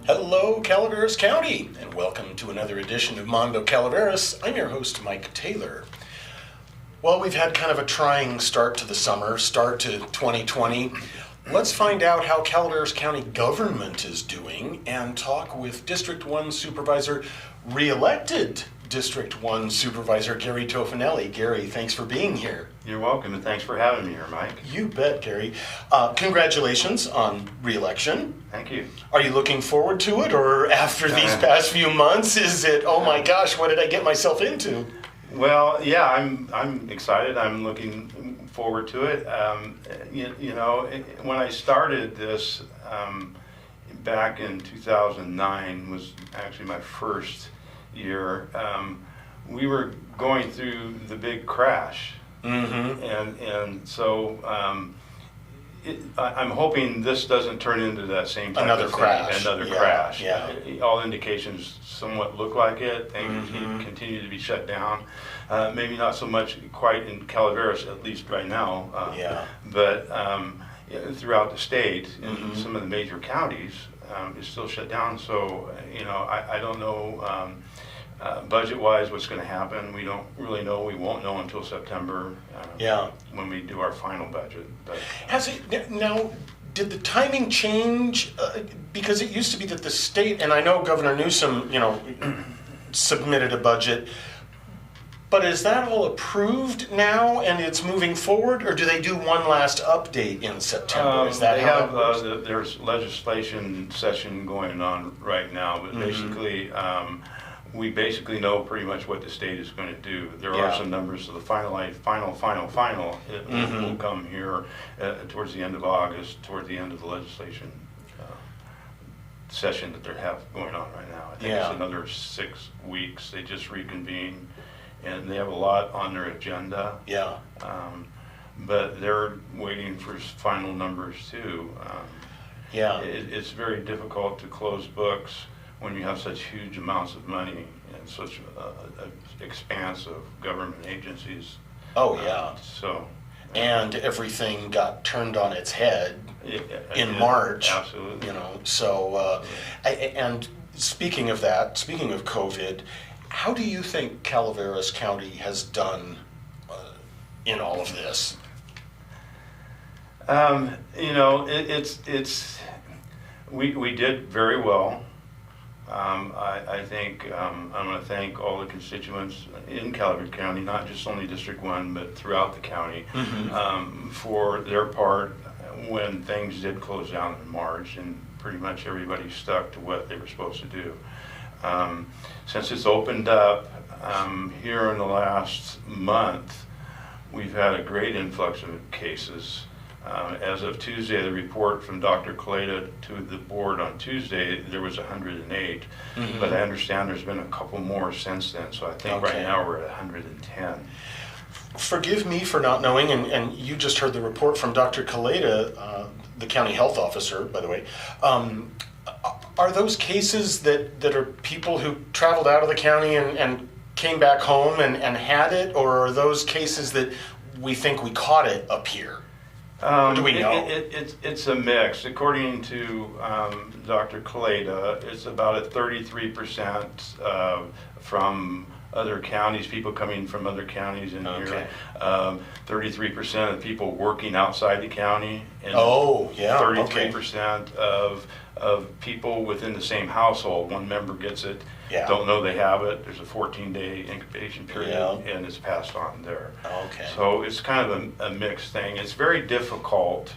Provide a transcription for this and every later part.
Hello, Calaveras County, and welcome to another edition of Mondo Calaveras. I'm your host, Mike Taylor. Well, we've had kind of a trying start to the summer, start to 2020. Let's find out how Calaveras County government is doing and talk with District 1 Supervisor, re-elected District 1 Supervisor Gary Tofanelli. Gary, thanks for being here. You're welcome, and thanks for having me here, Mike. You bet, Gary. Congratulations on re-election. Thank you. Are you looking forward to it, or after these past few months, is it, oh my gosh, what did I get myself into? Well, yeah, I'm excited. I'm looking forward to it. When I started this back in 2009 was actually my first year. We were going through the big crash. Mm-hmm. And so I'm hoping this doesn't turn into that same type Another of thing. crash. Another crash. Yeah. All indications somewhat look like it. Things continue to be shut down. Maybe not so much quite in Calaveras, at least right now. But throughout the state, in some of the major counties, it's still shut down. So I don't know. Budget-wise, what's going to happen? We don't really know. We won't know until September when we do our final budget. But has it now? Did the timing change? Because it used to be that the state, and I know Governor Newsom, submitted a budget. But is that all approved now and it's moving forward, or do they do one last update in September? Is that they how have? There's legislation session going on right now, but basically. We basically know pretty much what the state is going to do. There are some numbers, so the final. It will come here towards the end of August, towards the end of the legislation session that they have going on right now. I think it's another 6 weeks. They just reconvene, and they have a lot on their agenda. But they're waiting for final numbers too. It's very difficult to close books when you have such huge amounts of money and such a expanse of government agencies. And everything got turned on its head in March. Absolutely. And speaking of that, speaking of COVID, how do you think Calaveras County has done in all of this? We did very well. I think I'm going to thank all the constituents in Calaveras County, not just only District 1, but throughout the county, for their part when things did close down in March, and pretty much everybody stuck to what they were supposed to do. Since it's opened up here in the last month, we've had a great influx of cases. As of Tuesday, the report from Dr. Kaleda to the board on Tuesday, there was 108, but I understand there's been a couple more since then, so I think right now we're at 110. Forgive me for not knowing, and you just heard the report from Dr. Kaleda, the county health officer, by the way. Are those cases that are people who traveled out of the county and came back home and had it, or are those cases that we think we caught it up here? Do we know? It's a mix. According to Dr. Kaleda, it's about a 33% from other counties, people coming from other counties in here. 33% of people working outside the county, and 33% of people within the same household. One member gets it, don't know they have it. There's a 14-day incubation period, and it's passed on there. So it's kind of a mixed thing. It's very difficult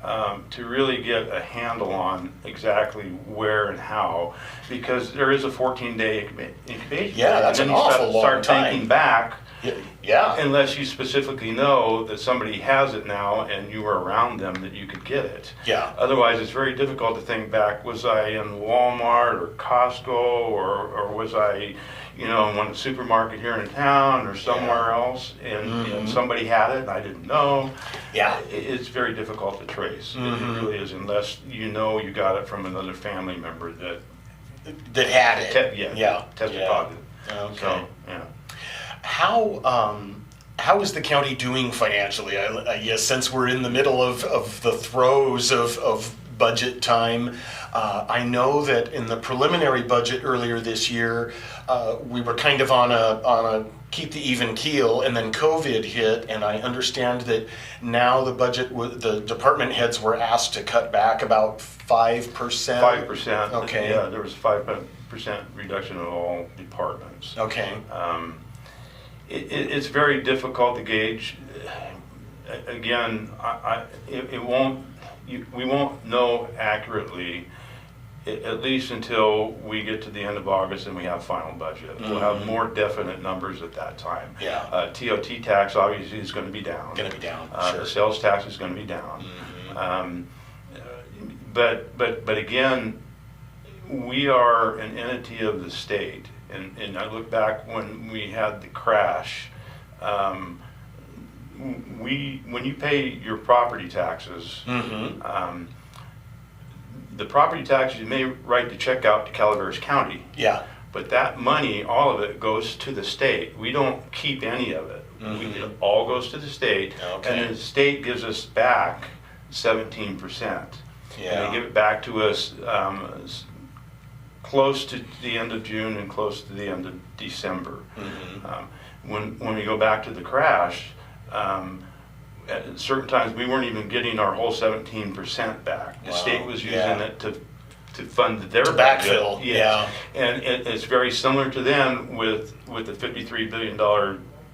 to really get a handle on exactly where and how, because there is a 14-day incubation period. That's an awful long time. And then you start thinking back. Unless you specifically know that somebody has it now and you were around them that you could get it. Otherwise, it's very difficult to think back. Was I in Walmart or Costco or was I, in one supermarket here in town or somewhere else and somebody had it and I didn't know? It's very difficult to trace. It really is, unless you got it from another family member that had it. Tested positive. So, How is the county doing financially? I guess since we're in the middle of the throes of budget time. I know that in the preliminary budget earlier this year, we were kind of on a keep the even keel, and then COVID hit, and I understand that now the budget, the department heads were asked to cut back about 5%. 5%. Okay. Yeah, there was 5% reduction in all departments. Okay. It's very difficult to gauge. Again, we won't know accurately, at least until we get to the end of August and we have final budget. We'll have more definite numbers at that time. Yeah. TOT tax obviously is going to be down. Going to be down. Sure. The sales tax is going to be down. But again, we are an entity of the state, and I look back when we had the crash. When you pay your property taxes, the property taxes, you may write the check out to Calaveras County. Yeah. But that money, all of it, goes to the state. We don't keep any of it. It all goes to the state, Okay. and the state gives us back 17%. Yeah. And they give it back to us close to the end of June and close to the end of December. When we go back to the crash, at certain times we weren't even getting our whole 17% back. The state was using it to fund their to budget. backfill. Yes. Yeah. And it's very similar to them with the $53 billion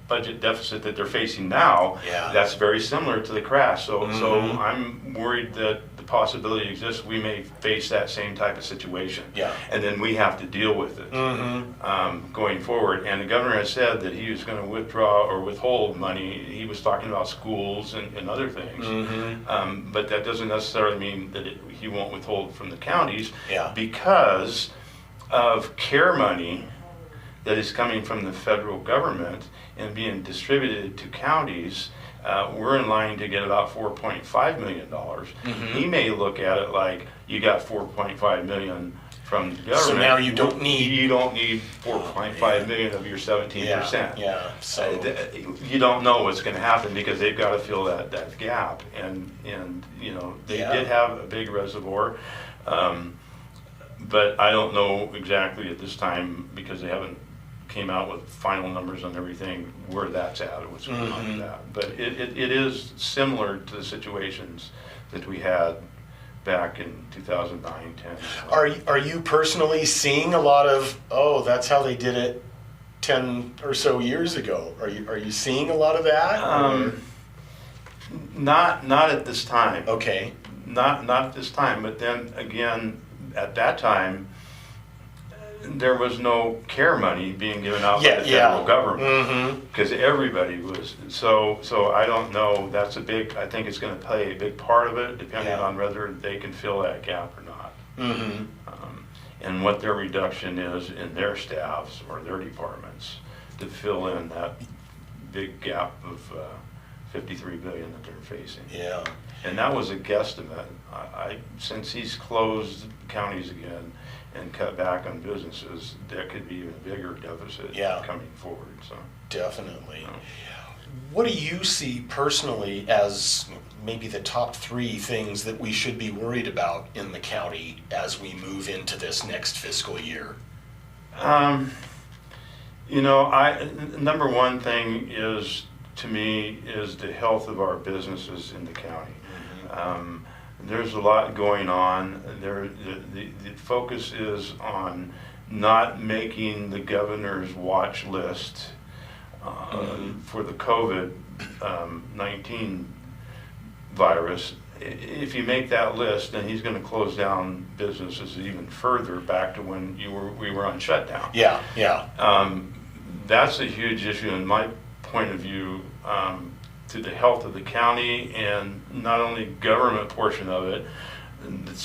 budget deficit that they're facing now. Yeah. That's very similar to the crash. So I'm worried that the possibility exists we may face that same type of situation. Yeah. And then we have to deal with it going forward. And the governor has said that he was going to withdraw or withhold money. He was talking about schools and other things. But that doesn't necessarily mean that he won't withhold from the counties because of care money that is coming from the federal government and being distributed to counties. We're in line to get about $4.5 million. He may look at it like you got $4.5 million from the government. So now you don't need 4.5 million of your 17%. Yeah. So you don't know what's going to happen because they've got to fill that gap. And you know they did have a big reservoir, but I don't know exactly at this time because they haven't came out with final numbers on everything where that's at or what's going on with that. But it is similar to the situations that we had back in 2009, 10. Are you personally seeing a lot of, oh, that's how they did it 10 or so years ago? Are you seeing a lot of that? Not at this time. Okay. Not at this time. But then again, at that time, there was no care money being given out by the federal government because everybody was. So I don't know. That's a big. I think it's going to play a big part of it, depending on whether they can fill that gap or not, and what their reduction is in their staffs or their departments to fill in that big gap of $53 billion that they're facing. Yeah. And that was a guesstimate. Since he's closed counties again and cut back on businesses, there could be even a bigger deficit coming forward. So definitely. What do you see personally as maybe the top 3 things that we should be worried about in the county as we move into this next fiscal year? Number one thing is, to me, is the health of our businesses in the county. There's a lot going on. The focus is on not making the governor's watch list for the COVID-19 virus. If you make that list, then he's going to close down businesses even further back to when we were on shutdown. Yeah. That's a huge issue in my point of view. To the health of the county and not only government portion of it,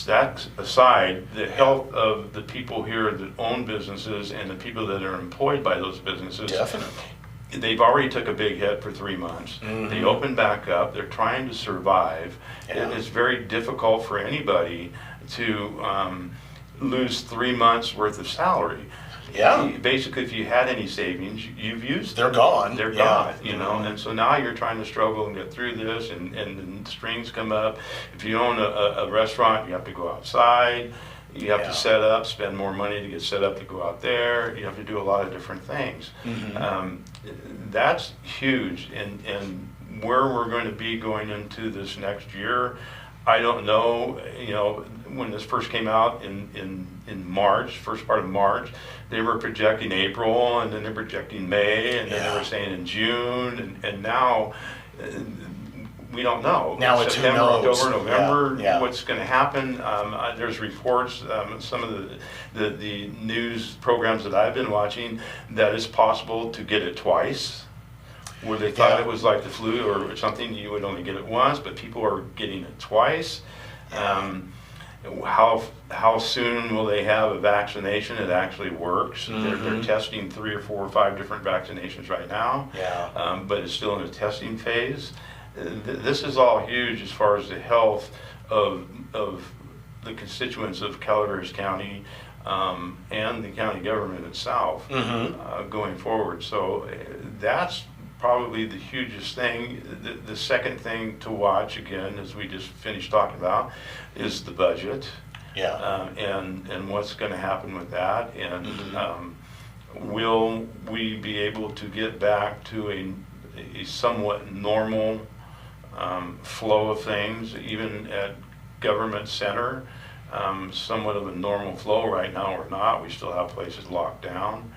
that aside, the health of the people here that own businesses and the people that are employed by those businesses. Definitely. They've already took a big hit for 3 months. They opened back up. They're trying to survive. It's very difficult for anybody to lose 3 months worth of salary. Yeah. Basically, if you had any savings, you've used They're them. gone. They're gone, you know, and so now you're trying to struggle and get through this, and then strings come up. If you own a restaurant, you have to go outside. You have to set up, spend more money to get set up to go out there. You have to do a lot of different things. That's huge, and where we're going to be going into this next year, I don't know. You know, when this first came out in March, first part of March, they were projecting April, and then they're projecting May, and then they were saying in June, and now we don't know. Now it's September, who knows. October, November, what's going to happen. There's reports, some of the news programs that I've been watching, that it's possible to get it twice, where they thought it was like the flu or something, you would only get it once, but people are getting it twice. How soon will they have a vaccination that actually works? They're testing 3 or 4 or 5 different vaccinations right now, but it's still in a testing phase. This is all huge as far as the health of the constituents of Calaveras County and the county government itself going forward. So that's probably the hugest thing. The second thing to watch, again, as we just finished talking about, is the budget. And what's going to happen with that, and will we be able to get back to a somewhat normal flow of things, even at government center, somewhat of a normal flow right now or not. We still have places locked down,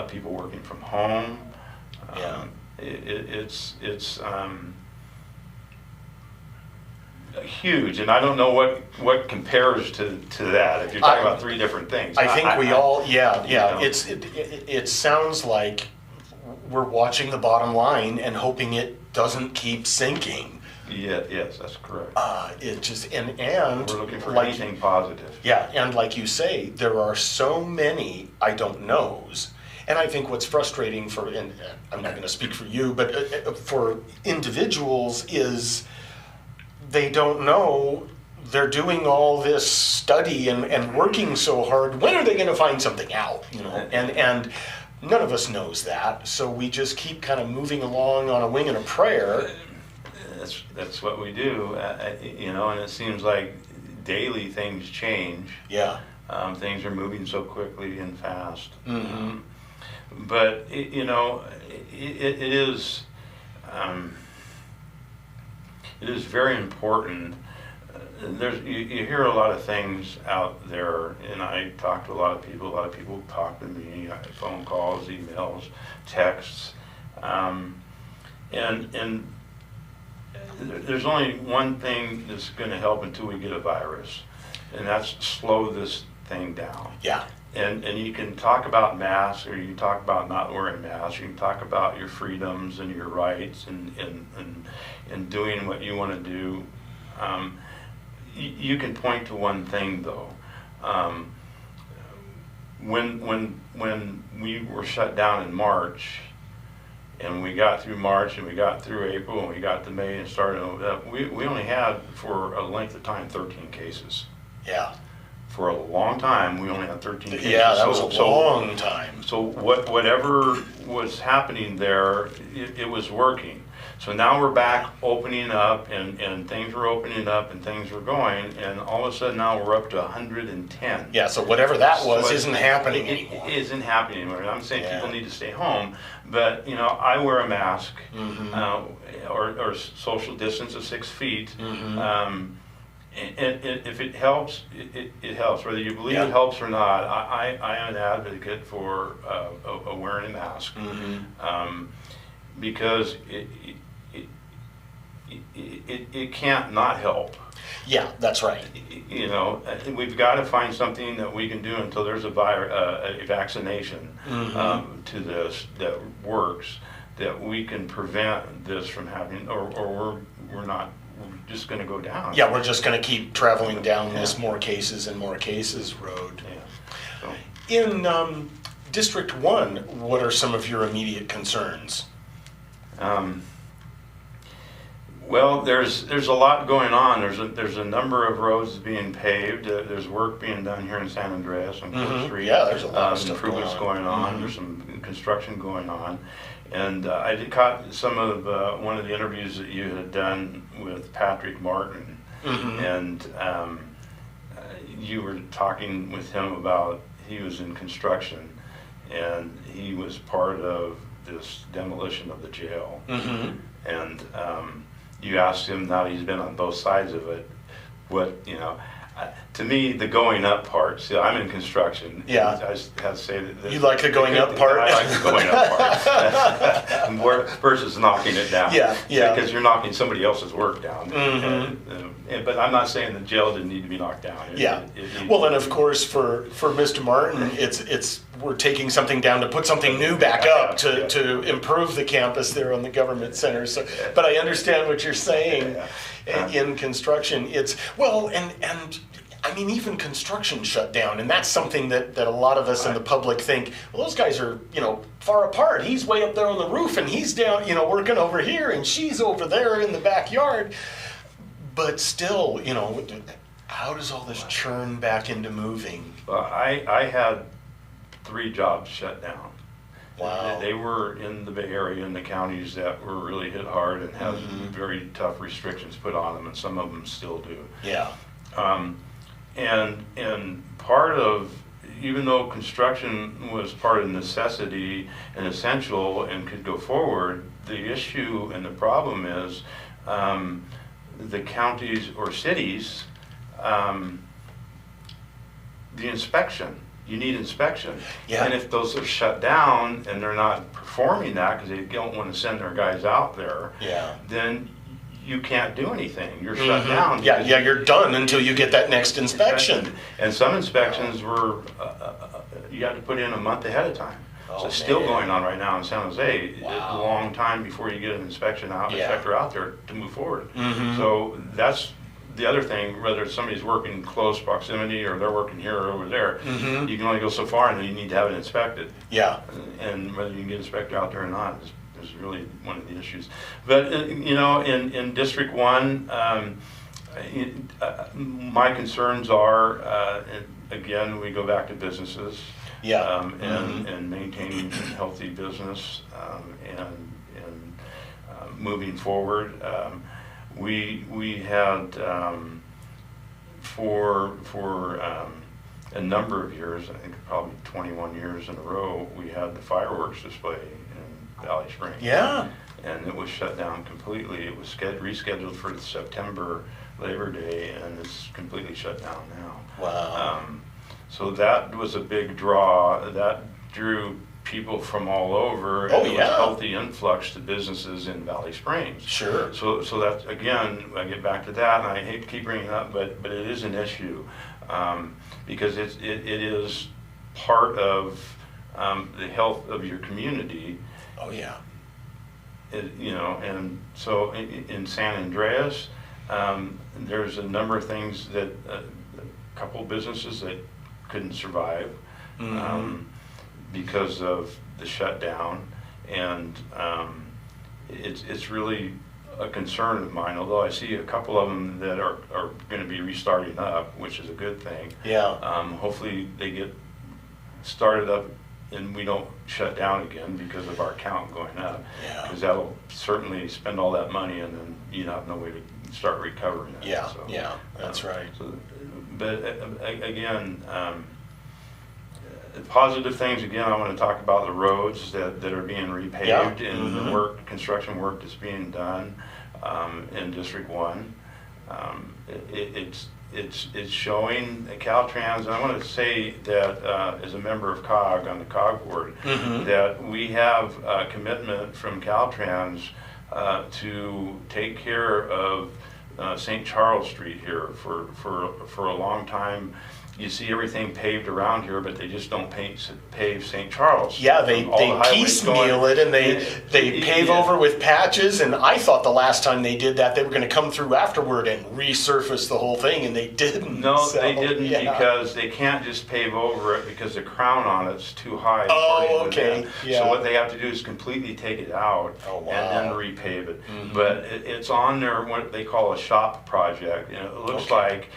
people working from home. It's huge, and I don't know what compares to that. If you're talking about 3 different things, I think we all, it sounds like we're watching the bottom line and hoping it doesn't keep sinking. Yes, that's correct. It just and we're looking for anything positive. Yeah, and like you say, there are so many I don't knows. And I think what's frustrating for, and I'm not going to speak for you, but for individuals is they don't know. They're doing all this study and working so hard. When are they going to find something out? You know, and none of us knows that. So we just keep kind of moving along on a wing and a prayer. That's what we do, you know. And it seems like daily things change. Things are moving so quickly and fast. But you know, it is very important. You hear a lot of things out there, and I talk to a lot of people. A lot of people talk to me, phone calls, emails, texts, and there's only one thing that's going to help until we get a virus, and that's slow this thing down. And you can talk about masks, or you can talk about not wearing masks. You can talk about your freedoms and your rights, and doing what you want to do. You can point to one thing though. When we were shut down in March, and we got through March, and we got through April, and we got to May, and started, we only had, for a length of time, 13 cases. For a long time, we only had 13 cases. That was a long time. So whatever was happening there, it was working. So now we're back opening up, and things were opening up, and things were going, and all of a sudden now we're up to 110. So whatever that was isn't happening anymore. It isn't happening anymore. I'm saying people need to stay home, but you know, I wear a mask, or social distance of 6 feet. And if it helps, it helps. Whether you believe it helps or not, I am an advocate for wearing a mask, because it can't not help. That's right. You know, we've got to find something that we can do until there's a vaccination to this that works, that we can prevent this from happening, or we're not. We're just going to go down. We're just going to keep traveling down this more cases and more cases road. So. In District 1, what are some of your immediate concerns? Well, there's a lot going on. There's a number of roads being paved. There's work being done here in San Andreas on Court Street. Yeah, there's a lot of stuff improvements going on. There's some construction going on, and I did caught some of one of the interviews that you had done with Patrick Martin, and you were talking with him about he was in construction, and he was part of this demolition of the jail, and you asked him, now he's been on both sides of it, what, to me, the going up part, see, I'm in construction. Yeah. I just have to say that. You like the going up part? I like the going up part. More versus knocking it down. Yeah. Because you're knocking somebody else's work down. But I'm not saying the jail didn't need to be knocked down. Well, and of course, for Mr. Martin, it's we're taking something down to put something new back up to improve the campus there on the government center. So, but I understand what you're saying. In construction, it's and I mean, even construction shut down, and that's something that a lot of us in the public think, well, those guys are, far apart. He's way up there on the roof, and he's down, working over here, and she's over there in the backyard. But still, how does all this churn back into moving? Well, I had 3 jobs shut down. Wow. They were in the Bay Area, in the counties that were really hit hard and had very tough restrictions put on them, and some of them still do. Yeah. And part of, even though construction was part of necessity and essential and could go forward, the issue and the problem is the counties or cities, the inspection. You need inspection. Yeah. And if those are shut down and they're not performing that because they don't want to send their guys out there, then you can't do anything. You're shut down. Yeah, you're done until you get that next inspection. And some inspections were, you had to put in a month ahead of time. Oh, so it's still going on right now in San Jose. Wow. It's a long time before you get an inspector out there to move forward. So that's the other thing, whether somebody's working in close proximity or they're working here or over there, you can only go so far and then you need to have it inspected. Yeah. And whether you can get an inspector out there or not is really one of the issues. But, in District 1, my concerns are, again, we go back to businesses. And maintaining healthy business and moving forward. We had for a number of years, I think probably 21 years in a row, we had the fireworks display in Valley Springs. Yeah. And it was shut down completely. It was rescheduled for September Labor Day, and it's completely shut down now. Wow. So that was a big draw. That drew people from all over. Oh, and it was a healthy influx to businesses in Valley Springs. Sure. So that, again, I get back to that, and I hate to keep bringing it up, but it is an issue because it is part of the health of your community. Oh, yeah. And so in San Andreas, there's a number of things that a couple businesses that couldn't survive because of the shutdown, and it's really a concern of mine, although I see a couple of them that are going to be restarting up, which is a good thing. Yeah. Hopefully they get started up and we don't shut down again because of our count going up. Yeah. Because that'll certainly spend all that money and then you have no way to start recovering it. Yeah, that's right. But again, positive things, again, I want to talk about the roads that are being repaved and the construction work that's being done in District 1. It's showing Caltrans, and I want to say that as a member of COG, on the COG board, that we have a commitment from Caltrans to take care of St. Charles Street here for a long time. you see everything paved around here, but they just don't pave St. Charles. Yeah, they piecemeal it, and they pave over with patches, and I thought the last time they did that, they were going to come through afterward and resurface the whole thing, and they didn't. No, they didn't, because they can't just pave over it because the crown on it's too high. Oh, okay. Yeah. So what they have to do is completely take it out and then repave it. Mm-hmm. But it's on their, what they call a shop project, and it looks like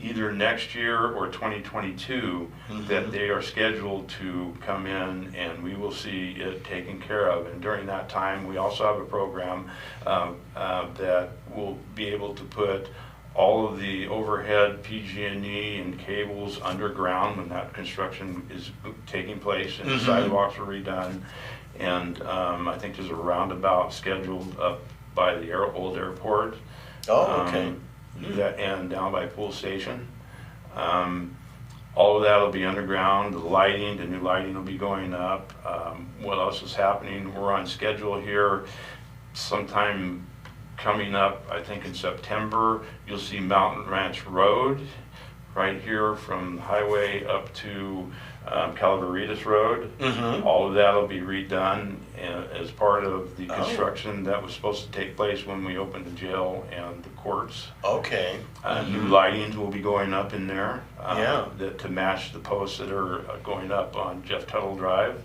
either next year or 2022 that they are scheduled to come in, and we will see it taken care of. And during that time, we also have a program that will be able to put all of the overhead PG&E and cables underground when that construction is taking place, and the sidewalks are redone. And I think there's a roundabout scheduled up by the old airport. Oh, okay. And down by Pool Station. All of that will be underground. The new lighting will be going up. What else is happening? We're on schedule here. Sometime coming up, I think in September, you'll see Mountain Ranch Road right here from the highway up to Calaveras Road. All of that will be redone as part of the construction that was supposed to take place when we opened the jail and the courts. Okay. New lightings will be going up in there to match the posts that are going up on Jeff Tuttle Drive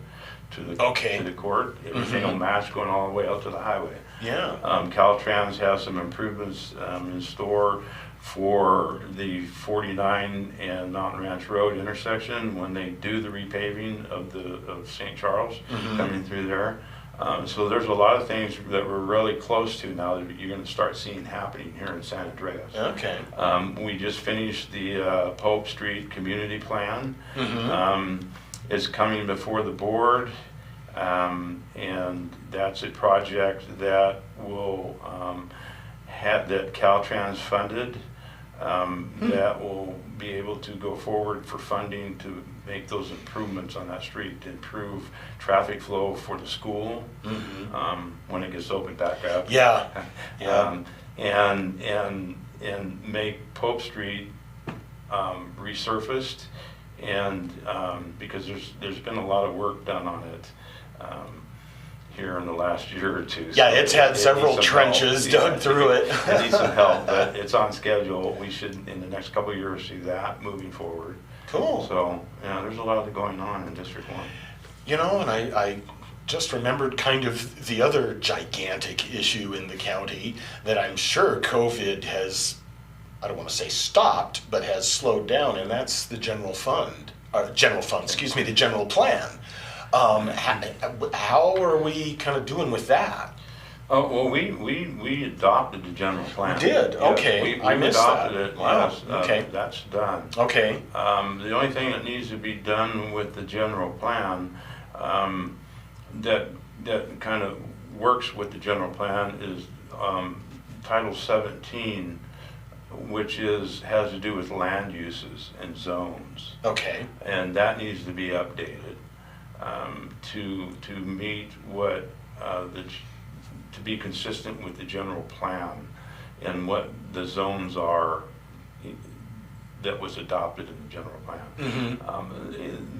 to the court. Everything will match going all the way out to the highway. Yeah. Caltrans has some improvements in store for the 49 and Mountain Ranch Road intersection when they do the repaving of St. Charles coming through there. So there's a lot of things that we're really close to now that you're going to start seeing happening here in San Andreas. Okay. We just finished the Pope Street Community Plan. It's coming before the board, and that's a project that will that Caltrans funded. That will be able to go forward for funding to make those improvements on that street to improve traffic flow for the school when it gets opened back up. Yeah. And make Pope Street resurfaced, and because there's been a lot of work done on it. Here in the last year or two. Yeah, so it's had several trenches dug through it. It needs some help, but it's on schedule. We should, in the next couple of years, see that moving forward. Cool. So, yeah, there's a lot going on in District 1. You know, and I just remembered kind of the other gigantic issue in the county that I'm sure COVID has, I don't want to say stopped, but has slowed down, and that's the the general plan. How are we kind of doing with that? Oh, well, we adopted the general plan. We did? Yes, Okay. I missed adopted it. Wow. Yes, Okay. That's done. Okay. The only thing that needs to be done with the general plan that kind of works with the general plan is Title 17, which has to do with land uses and zones. Okay. And that needs to be updated. To meet what to be consistent with the general plan and what the zones are that was adopted in the general plan.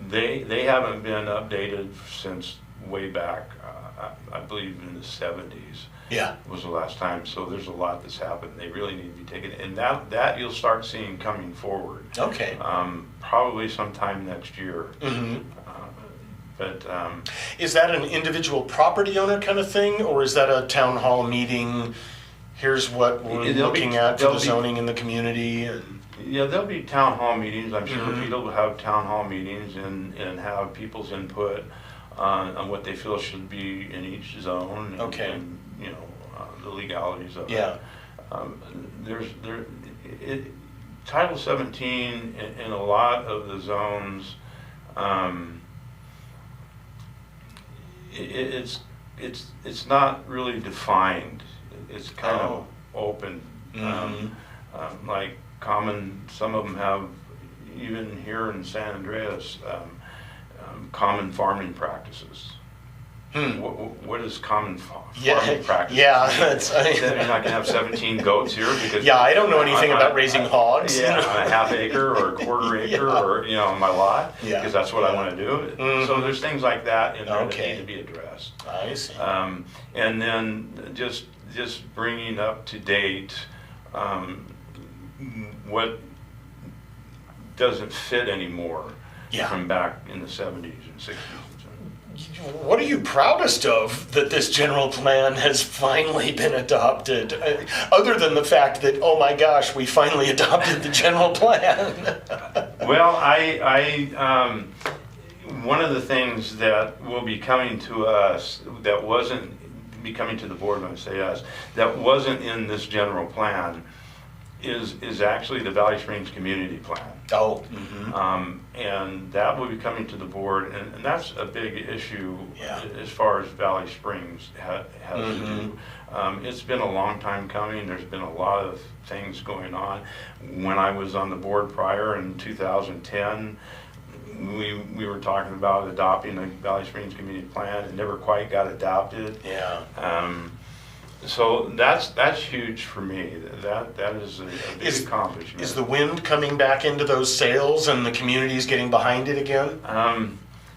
They haven't been updated since way back, I believe in the 70s. Yeah. Was the last time. So there's a lot that's happened. They really need to be taken, and that you'll start seeing coming forward. Okay. Probably sometime next year. But is that an individual property owner kind of thing, or is that a town hall meeting? Here's what we're looking at for the zoning in the community. Yeah, there'll be town hall meetings. I'm sure people will have town hall meetings and have people's input on what they feel should be in each zone. And you know, the legalities of it. Title 17 in a lot of the zones. It's not really defined. It's kind of open. Like some of them have, even here in San Andreas, common farming practices. What is common farming practice? Yeah, You're not going to have 17 goats here because I don't know anything about raising hogs. Yeah, on a half acre or a quarter acre or on my lot because that's what I want to do. So there's things like that in there that need to be addressed. I see. And then just bringing up to date what doesn't fit anymore from back in the 70s and 60s. What are you proudest of that this general plan has finally been adopted? Other than the fact that, oh my gosh, we finally adopted the general plan. Well, one of the things that will be coming to us that wasn't be coming to the board when I say us, that wasn't in this general plan is actually the Valley Springs Community Plan. Oh. And that will be coming to the board, and that's a big issue as far as Valley Springs has to do. It's been a long time coming. There's been a lot of things going on. When I was on the board prior in 2010, we were talking about adopting a Valley Springs Community Plan. It never quite got adopted. So that's huge for me. That is a big accomplishment. Is the wind coming back into those sails and the community's getting behind it again?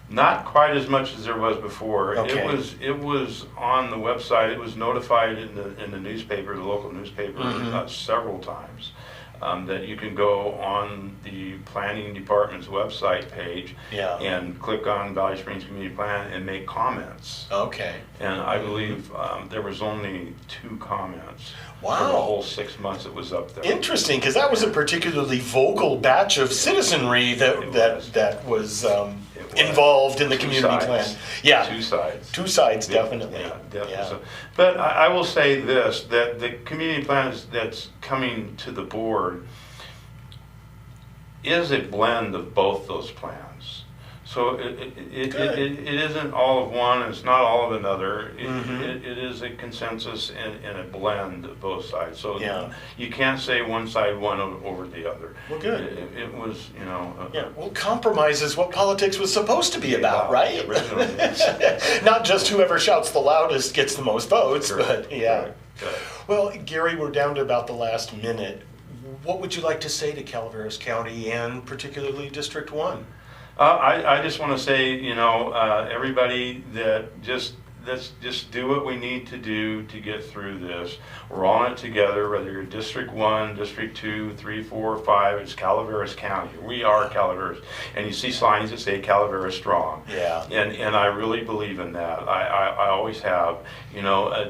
Not quite as much as there was before. Okay. It was on the website. It was notified in the newspaper, the local newspaper, several times. That you can go on the planning department's website page and click on Valley Springs Community Plan and make comments. Okay. And I believe there was only 2 comments for the Wow. whole 6 months it was up there. Interesting, because that was a particularly vocal batch of citizenry that was involved in the community plan. Yeah. 2 sides. 2 sides, definitely. Yeah, definitely. So, but I will say this, that the community plan that's coming to the board is a blend of both those plans. So it isn't all of one, it's not all of another. It is a consensus and a blend of both sides. So you can't say one side won over the other. Well, good. It was, Well, compromise is what politics was supposed to be about, right? Originally, Not just whoever shouts the loudest gets the most votes, Correct. but yeah. Correct. Well, Gary, we're down to about the last minute. What would you like to say to Calaveras County and particularly District 1? I just want to say, everybody that let's just do what we need to do to get through this. We're all in it together, whether you're District 1, District 2, 3, 4, 5, it's Calaveras County. We are Calaveras. And you see signs that say Calaveras Strong. Yeah. And I really believe in that. I always have.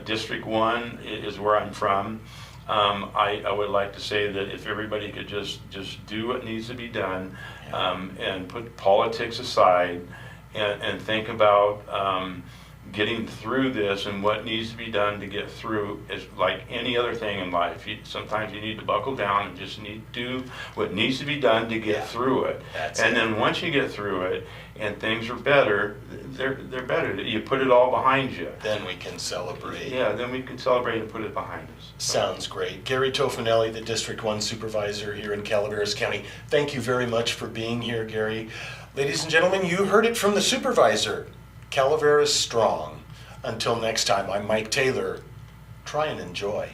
District 1 is where I'm from. I would like to say that if everybody could just do what needs to be done and put politics aside and think about getting through this and what needs to be done to get through is like any other thing in life. Sometimes you need to buckle down and just need to do what needs to be done to get through it. Then once you get through it and things are better, they're better. You put it all behind you. Then we can celebrate. Yeah, then we can celebrate and put it behind us. Sounds great. Gary Tofanelli, the District 1 Supervisor here in Calaveras County. Thank you very much for being here, Gary. Ladies and gentlemen, you heard it from the Supervisor. Calaveras strong. Until next time, I'm Mike Taylor. Try and enjoy.